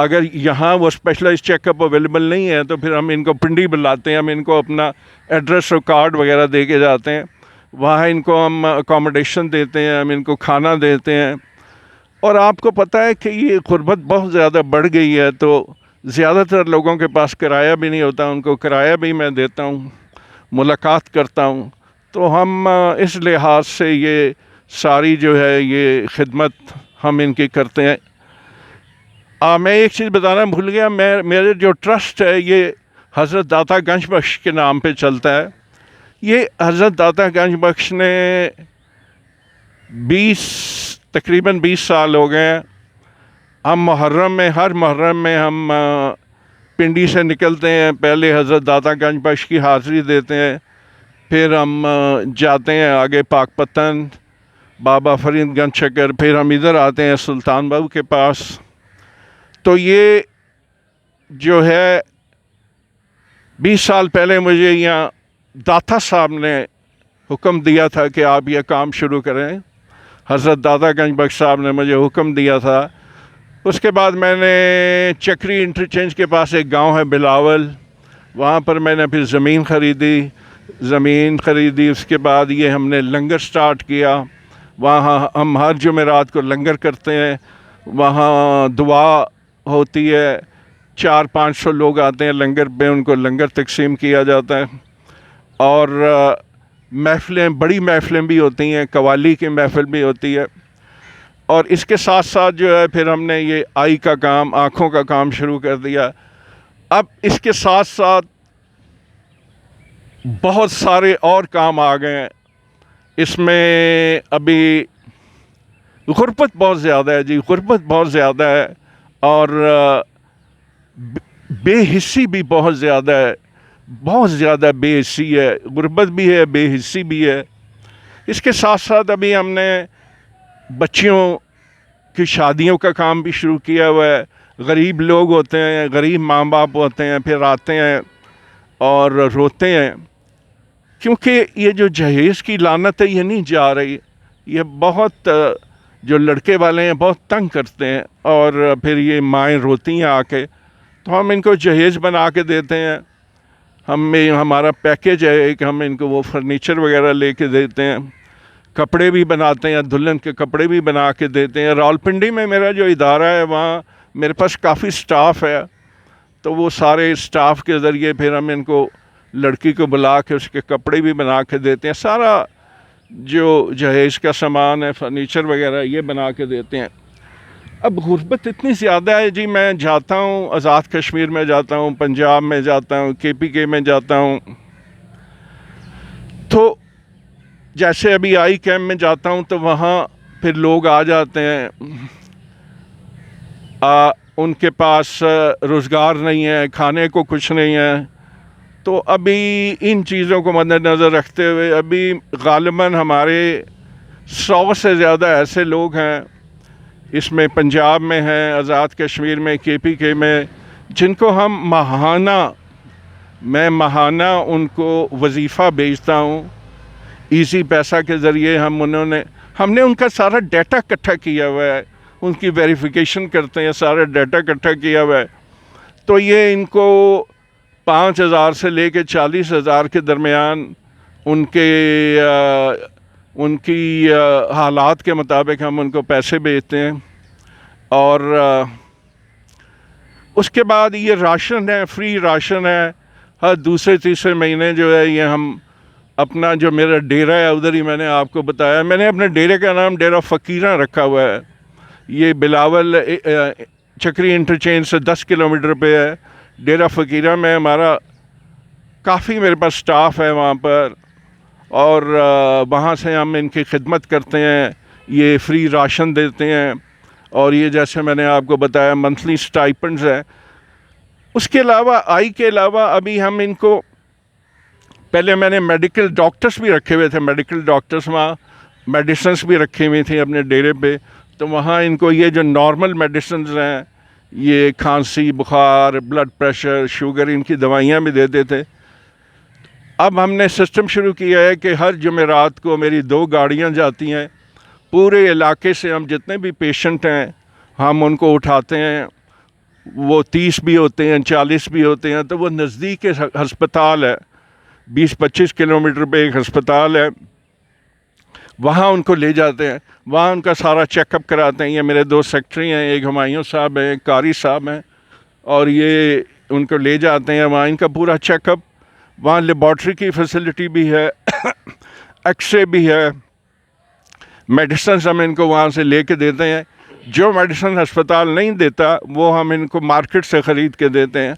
اگر یہاں وہ اسپیشلائز چیک اپ اویلیبل نہیں ہے تو پھر ہم ان کو پنڈی بلاتے ہیں، ہم ان کو اپنا ایڈریس اور کارڈ وغیرہ دے کے جاتے ہیں، وہاں ان کو ہم اکوموڈیشن دیتے ہیں، ہم ان کو کھانا دیتے ہیں۔ اور آپ کو پتہ ہے کہ یہ غربت بہت زیادہ بڑھ گئی ہے، تو زیادہ تر لوگوں کے پاس کرایہ بھی نہیں ہوتا، ان کو کرایہ بھی میں دیتا ہوں، ملاقات کرتا ہوں۔ تو ہم اس لحاظ سے یہ ساری جو ہے یہ خدمت ہم ان کی کرتے ہیں۔ میں ایک چیز بتانا بھول گیا، میرے جو ٹرسٹ ہے یہ حضرت داتا گنج بخش کے نام پہ چلتا ہے۔ یہ حضرت داتا گنج بخش نے تقریباً 20 سال ہو گئے ہیں۔ ہم محرم میں، ہر محرم میں ہم پنڈی سے نکلتے ہیں، پہلے حضرت داتا گنج بخش کی حاضری دیتے ہیں، پھر ہم جاتے ہیں آگے پاک پتن، بابا فرید گنج شکر، پھر ہم ادھر آتے ہیں سلطان بہو کے پاس۔ تو یہ جو ہے 20 سال پہلے مجھے یہاں داتا صاحب نے حکم دیا تھا کہ آپ یہ کام شروع کریں، حضرت داتا گنج بخش صاحب نے مجھے حکم دیا تھا۔ اس کے بعد میں نے چکری انٹرچینج کے پاس ایک گاؤں ہے بلاول، وہاں پر میں نے پھر زمین خریدی۔ اس کے بعد یہ ہم نے لنگر سٹارٹ کیا، وہاں ہم ہر جمعرات کو لنگر کرتے ہیں، وہاں دعا ہوتی ہے، 400-500 لوگ آتے ہیں لنگر پہ، ان کو لنگر تقسیم کیا جاتا ہے۔ اور محفلیں، بڑی محفلیں بھی ہوتی ہیں، قوالی کی محفل بھی ہوتی ہے۔ اور اس کے ساتھ ساتھ جو ہے پھر ہم نے یہ آئی کا کام، آنکھوں کا کام شروع کر دیا۔ اب اس کے ساتھ ساتھ بہت سارے اور کام آ گئے ہیں۔ اس میں ابھی غربت بہت زیادہ ہے جی، غربت بہت زیادہ ہے، اور بے حسی بھی بہت زیادہ ہے، بہت زیادہ بے حسی ہے، غربت بھی ہے، بے حسی بھی ہے۔ اس کے ساتھ ساتھ ابھی ہم نے بچیوں کی شادیوں کا کام بھی شروع کیا ہوا ہے۔ غریب لوگ ہوتے ہیں، غریب ماں باپ ہوتے ہیں، پھر آتے ہیں اور روتے ہیں، کیونکہ یہ جو جہیز کی لعنت ہے یہ نہیں جا رہی، یہ بہت جو لڑکے والے ہیں بہت تنگ کرتے ہیں، اور پھر یہ مائیں روتی ہیں آ کے، تو ہم ان کو جہیز بنا کے دیتے ہیں۔ ہمارا پیکیج ہے کہ ہم ان کو وہ فرنیچر وغیرہ لے کے دیتے ہیں، کپڑے بھی بناتے ہیں، دلہن کے کپڑے بھی بنا کے دیتے ہیں۔ راولپنڈی میں میرا جو ادارہ ہے وہاں میرے پاس کافی سٹاف ہے، تو وہ سارے سٹاف کے ذریعے پھر ہم ان کو، لڑکی کو بلا کے اس کے کپڑے بھی بنا کے دیتے ہیں، سارا جو جہیز کا سامان ہے، فرنیچر وغیرہ، یہ بنا کے دیتے ہیں۔ اب غربت اتنی زیادہ ہے جی، میں جاتا ہوں آزاد کشمیر میں جاتا ہوں، پنجاب میں جاتا ہوں، KPK میں جاتا ہوں، تو جیسے ابھی آئی کیمپ میں جاتا ہوں تو وہاں پھر لوگ آ جاتے ہیں، ان کے پاس روزگار نہیں ہے، کھانے کو کچھ نہیں ہے۔ تو ابھی ان چیزوں کو مد نظر رکھتے ہوئے ابھی غالباً ہمارے 100 سے زیادہ ایسے لوگ ہیں، اس میں پنجاب میں ہیں، آزاد کشمیر میں، KPK میں، جن کو ہم ماہانہ ان کو وظیفہ بھیجتا ہوں ایزی پیسہ کے ذریعے۔ ہم نے ان کا سارا ڈیٹا اکٹھا کیا ہوا ہے، ان کی ویریفیکیشن کرتے ہیں، سارا ڈیٹا اکٹھا کیا ہوا ہے، تو یہ ان کو 5,000 سے لے کے 40,000 کے درمیان ان کی حالات کے مطابق ہم ان کو پیسے بھیجتے ہیں۔ اور اس کے بعد یہ راشن ہے، فری راشن ہے، ہر دوسرے تیسرے مہینے جو ہے یہ ہم اپنا، جو میرا ڈیرا ہے ادھر ہی میں نے آپ کو بتایا، میں نے اپنے ڈیرے کا نام ڈیرا فقیرہ رکھا ہوا ہے۔ یہ بلاول چکری انٹرچینج سے 10 کلومیٹر پہ ہے ڈیرا فقیرہ میں۔ ہمارا کافی، میرے پاس سٹاف ہے وہاں پر، اور وہاں سے ہم ان کی خدمت کرتے ہیں، یہ فری راشن دیتے ہیں، اور یہ جیسے میں نے آپ کو بتایا منتھلی سٹائپنڈز ہیں۔ اس کے علاوہ، آئی کے علاوہ، ابھی ہم ان کو، پہلے میں نے میڈیکل ڈاکٹرز بھی رکھے ہوئے تھے، میڈیکل ڈاکٹرز وہاں میڈیسنز بھی رکھی ہوئی تھیں اپنے ڈیرے پہ، تو وہاں ان کو یہ جو نارمل میڈیسنز ہیں، یہ کھانسی، بخار، بلڈ پریشر، شوگر، ان کی دوائیاں بھی دیتے تھے۔ اب ہم نے سسٹم شروع کیا ہے کہ ہر جمعرات کو میری 2 گاڑیاں جاتی ہیں، پورے علاقے سے ہم جتنے بھی پیشنٹ ہیں ہم ان کو اٹھاتے ہیں، وہ 30 بھی ہوتے ہیں 40 بھی ہوتے ہیں، تو وہ نزدیک ہسپتال ہے، 20-25 کلومیٹر پہ ایک ہسپتال ہے، وہاں ان کو لے جاتے ہیں، وہاں ان کا سارا چیک اپ کراتے ہیں۔ یہ میرے 2 سیکٹری ہیں، ایک ہمایوں صاحب ہیں، ایک قاری صاحب ہیں، اور یہ ان کو لے جاتے ہیں وہاں ان کا پورا چیک اپ، وہاں لیبارٹری کی فیسلٹی بھی ہے، ایکس رے بھی ہے، میڈیسنز ہم ان کو وہاں سے لے کے دیتے ہیں، جو میڈیسن ہسپتال نہیں دیتا وہ ہم ان کو مارکیٹ سے خرید کے دیتے ہیں۔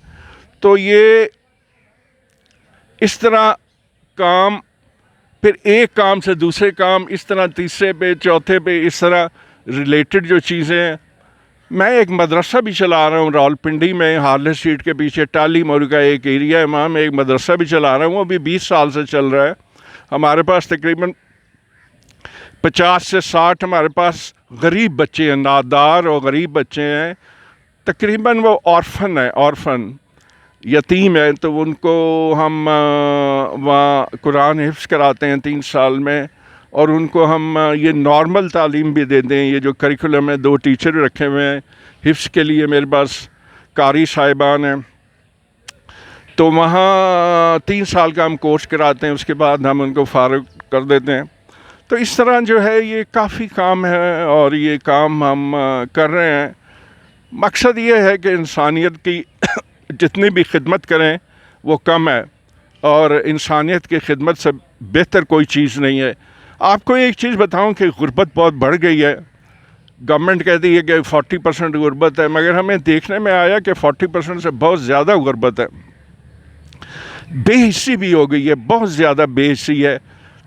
تو یہ اس طرح کام، پھر ایک کام سے دوسرے کام، اس طرح تیسرے پہ چوتھے پہ، اس طرح ریلیٹڈ جو چیزیں ہیں۔ میں ایک مدرسہ بھی چلا رہا ہوں راولپنڈی میں، ہارلے اسٹریٹ کے پیچھے ٹالی موری کا ایک ایریا ہے، وہاں میں ایک مدرسہ بھی چلا رہا ہوں، وہ بھی 20 سال سے چل رہا ہے۔ ہمارے پاس تقریباً 50 سے 60 ہمارے پاس غریب بچے ہیں، نادار اور غریب بچے ہیں، تقریباً وہ آرفن یتیم ہے، تو ان کو ہم وہاں قرآن حفظ کراتے ہیں 3 سال میں، اور ان کو ہم یہ نارمل تعلیم بھی دیتے ہیں۔ یہ جو کریکولم ہے، 2 ٹیچر رکھے ہوئے ہیں حفظ کے لیے، میرے پاس قاری صاحبان ہیں، تو وہاں 3 سال کا ہم کورس کراتے ہیں، اس کے بعد ہم ان کو فارغ کر دیتے ہیں۔ تو اس طرح جو ہے یہ کافی کام ہے، اور یہ کام ہم کر رہے ہیں۔ مقصد یہ ہے کہ انسانیت کی جتنی بھی خدمت کریں وہ کم ہے، اور انسانیت کی خدمت سے بہتر کوئی چیز نہیں ہے۔ آپ کو ایک چیز بتاؤں کہ غربت بہت بڑھ گئی ہے۔ گورنمنٹ کہتی ہے کہ 40% غربت ہے، مگر ہمیں دیکھنے میں آیا کہ 40% سے بہت زیادہ غربت ہے۔ بے حسی بھی ہو گئی ہے، بہت زیادہ بے حسی ہے،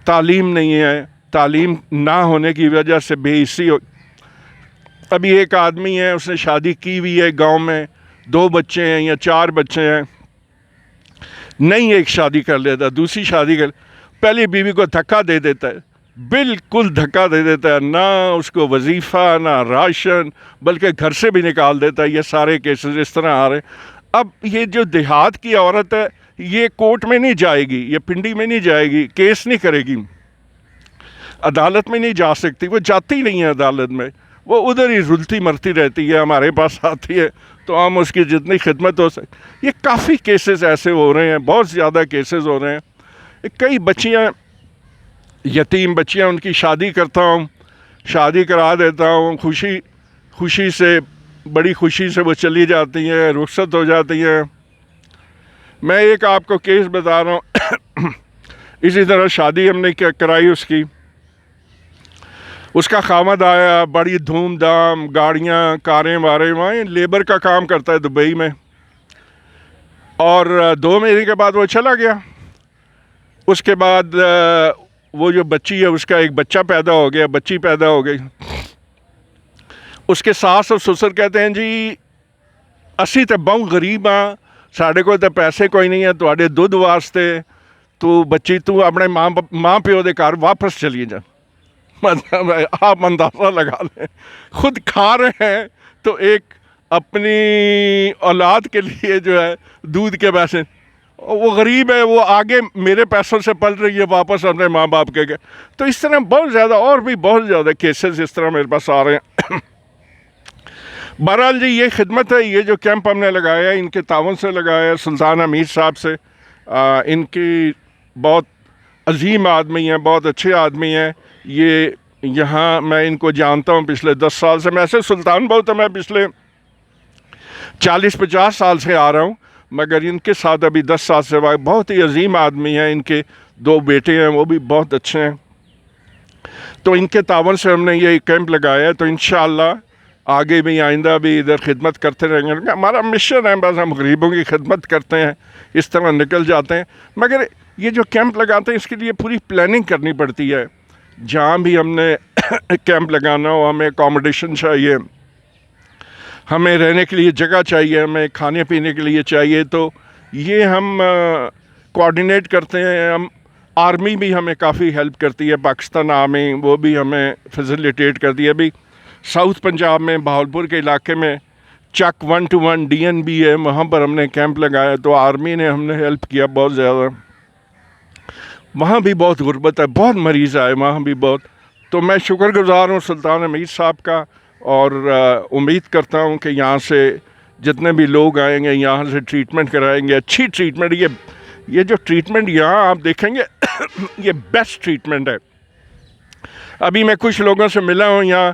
تعلیم نہیں ہے، تعلیم نہ ہونے کی وجہ سے بے حسی ہو۔ ابھی ایک آدمی ہے، اس نے شادی کی ہوئی ہے گاؤں میں، 2 بچے ہیں یا 4 بچے ہیں، نہیں ایک شادی کر لیتا، دوسری شادی کر، پہلی بیوی کو دھکا دے دیتا ہے، بالکل دھکا دے دیتا ہے، نہ اس کو وظیفہ نہ راشن، بلکہ گھر سے بھی نکال دیتا ہے۔ یہ سارے کیسز اس طرح آ رہے ہیں۔ اب یہ جو دیہات کی عورت ہے، یہ کورٹ میں نہیں جائے گی، یہ پنڈی میں نہیں جائے گی، کیس نہیں کرے گی، عدالت میں نہیں جا سکتی، وہ جاتی نہیں ہے عدالت میں، وہ ادھر ہی رلتی مرتی رہتی ہے، ہمارے پاس آتی ہے تو ہم اس کی جتنی خدمت ہو سکے۔ یہ کافی کیسز ایسے ہو رہے ہیں، بہت زیادہ کیسز ہو رہے ہیں۔ کئی بچیاں، یتیم بچیاں، ان کی شادی کرتا ہوں، شادی کرا دیتا ہوں، خوشی سے، بڑی خوشی سے وہ چلی جاتی ہیں، رخصت ہو جاتی ہیں۔ میں ایک آپ کو کیس بتا رہا ہوں، اسی طرح شادی ہم نے کرائی اس کی، اس کا خامد آیا، بڑی دھوم دھام، گاڑیاں، کاریں واریں، وہاں لیبر کا کام کرتا ہے دبئی میں، اور 2 مہینے کے بعد وہ چلا گیا۔ اس کے بعد وہ جو بچی ہے، اس کا ایک بچہ پیدا ہو گیا، بچی پیدا ہو گئی۔ اس کے ساس اور سسر کہتے ہیں جی اسی تے بہت غریب ہاں، ساڑھے کو تے پیسے کوئی نہیں ہے تواڈے دودھ واسطے، تو بچی تو اپنے ماں پیو دے گھر واپس چلی جا۔ مطلب آپ اندازہ لگا لیں، خود کھا رہے ہیں تو ایک اپنی اولاد کے لیے جو ہے دودھ کے پیسے، وہ غریب ہے، وہ آگے میرے پیسوں سے پل رہی ہے واپس اپنے ماں باپ کے گئے۔ تو اس طرح بہت زیادہ، اور بھی بہت زیادہ کیسز اس طرح میرے پاس آ رہے ہیں۔ بہرحال جی یہ خدمت ہے، یہ جو کیمپ ہم نے لگایا ہے ان کے تعاون سے لگایا ہے، سلطان حمید صاحب سے، ان کی بہت عظیم آدمی ہیں، بہت اچھے آدمی ہیں یہ۔ یہاں میں ان کو جانتا ہوں پچھلے 10 سال سے، میں ایسے سلطان بہت ہے، میں پچھلے 40-50 سال سے آ رہا ہوں، مگر ان کے ساتھ ابھی 10 سال سے بہت ہی عظیم آدمی ہیں۔ ان کے 2 بیٹے ہیں، وہ بھی بہت اچھے ہیں، تو ان کے تعاون سے ہم نے یہ کیمپ لگایا ہے۔ تو انشاءاللہ آگے بھی، آئندہ بھی ادھر خدمت کرتے رہیں گے۔ ہمارا مشن ہے، بس ہم غریبوں کی خدمت کرتے ہیں، اس طرح نکل جاتے ہیں۔ مگر یہ جو کیمپ لگاتے ہیں اس کے لیے پوری پلاننگ کرنی پڑتی ہے۔ جہاں بھی ہم نے کیمپ لگانا ہو، ہمیں اکاموڈیشن چاہیے، ہمیں رہنے کے لیے جگہ چاہیے، ہمیں کھانے پینے کے لیے چاہیے، تو یہ ہم کوآرڈینیٹ کرتے ہیں۔ ہم آرمی بھی ہمیں کافی ہیلپ کرتی ہے، پاکستان آرمی، وہ بھی ہمیں فیسیلیٹیٹ کرتی ہے۔ ابھی ساؤتھ پنجاب میں بہاولپور کے علاقے میں چک 121 DNB ہے، وہاں پر ہم نے کیمپ لگایا، تو آرمی نے ہم نے ہیلپ کیا بہت زیادہ۔ وہاں بھی بہت غربت ہے، بہت مریض آئے وہاں بھی بہت۔ تو میں شکر گزار ہوں سلطان حمید صاحب کا، اور امید کرتا ہوں کہ یہاں سے جتنے بھی لوگ آئیں گے یہاں سے ٹریٹمنٹ کرائیں گے, اچھی ٹریٹمنٹ. یہ جو ٹریٹمنٹ یہاں آپ دیکھیں گے یہ بیسٹ ٹریٹمنٹ ہے. ابھی میں کچھ لوگوں سے ملا ہوں یہاں,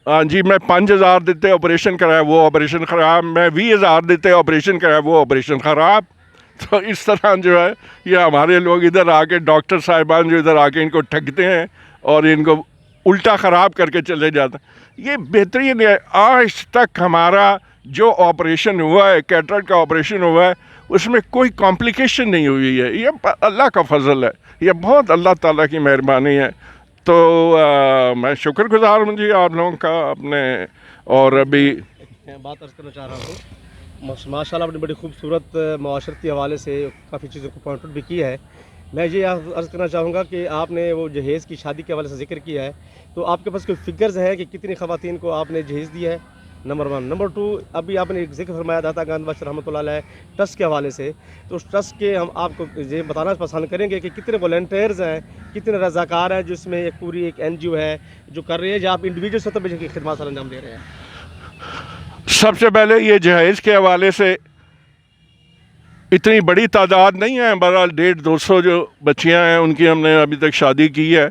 ہاں جی میں 5,000 دیتے آپریشن کرایا وہ آپریشن خراب, میں 20,000 دیتے آپریشن کرایا وہ آپریشن خراب. تو اس طرح جو ہے یہ ہمارے لوگ ادھر آ کے, ڈاکٹر صاحبان جو ادھر آ کے ان کو ٹھگتے ہیں اور ان کو الٹا خراب کر کے چلے جاتے ہیں. یہ بہترین ہے. آج تک ہمارا جو آپریشن ہوا ہے, کیٹریکٹ کا آپریشن ہوا ہے, اس میں کوئی کمپلیکیشن نہیں ہوئی ہے. یہ اللہ کا فضل ہے, یہ بہت اللہ تعالیٰ کی مہربانی ہے. تو میں شکر گزار ہوں جی آپ لوگوں کا اپنے. اور ابھی بات عرض کرنا چاہ رہا ہوں, ماشاء اللہ آپ نے بڑی خوبصورت معاشرتی حوالے سے کافی چیزوں کو پوائنٹ آؤٹ بھی کیا ہے. میں یہ عرض کرنا چاہوں گا کہ آپ نے وہ جہیز کی شادی کے حوالے سے ذکر کیا ہے, تو آپ کے پاس کوئی فگرز ہے کہ کتنی خواتین کو آپ نے جہیز دیا ہے؟ نمبر 1. نمبر 2, ابھی آپ نے ایک ذکر فرمایا داتا گاندھی بخش رحمۃ اللہ علیہ ٹرسٹ کے حوالے سے, تو اس ٹرسٹ کے ہم آپ کو یہ بتانا پسند کریں گے کہ کتنے والنٹیئرز ہیں, کتنے رضاکار ہیں جو اس میں ایک پوری ایک NGO ہے جو کر رہی ہے, جو آپ انڈیویجول سطح پہ کی خدمات سر انجام دے رہے ہیں؟ سب سے پہلے یہ جہیز کے حوالے سے اتنی بڑی تعداد نہیں ہے, بہرحال 150-200 جو بچیاں ہیں ان کی ہم نے ابھی تک شادی کی ہے.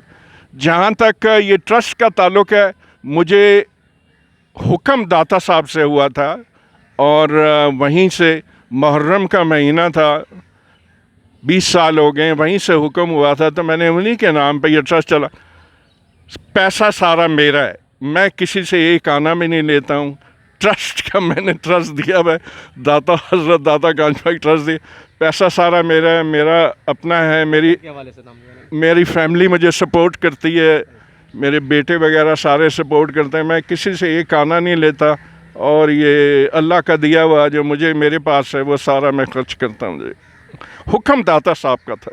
جہاں تک یہ ٹرسٹ کا تعلق ہے, مجھے حکم داتا صاحب سے ہوا تھا اور وہیں سے محرم کا مہینہ تھا, 20 سال ہو گئے, وہیں سے حکم ہوا تھا. تو میں نے انہی کے نام پہ یہ ٹرسٹ چلا. پیسہ سارا میرا ہے, میں کسی سے ایک آنا بھی نہیں لیتا ہوں. ٹرسٹ کا میں نے ٹرسٹ دیا ہے, داتا حضرت داتا گانج بھائی ٹرسٹ دیا. پیسہ سارا میرا ہے, میرا اپنا ہے. میری فیملی مجھے سپورٹ کرتی ہے, میرے بیٹے وغیرہ سارے سپورٹ کرتے ہیں. میں کسی سے ایک آنا نہیں لیتا, اور یہ اللہ کا دیا ہوا جو مجھے میرے پاس ہے وہ سارا میں خرچ کرتا ہوں. جی حکم داتا صاحب کا تھا.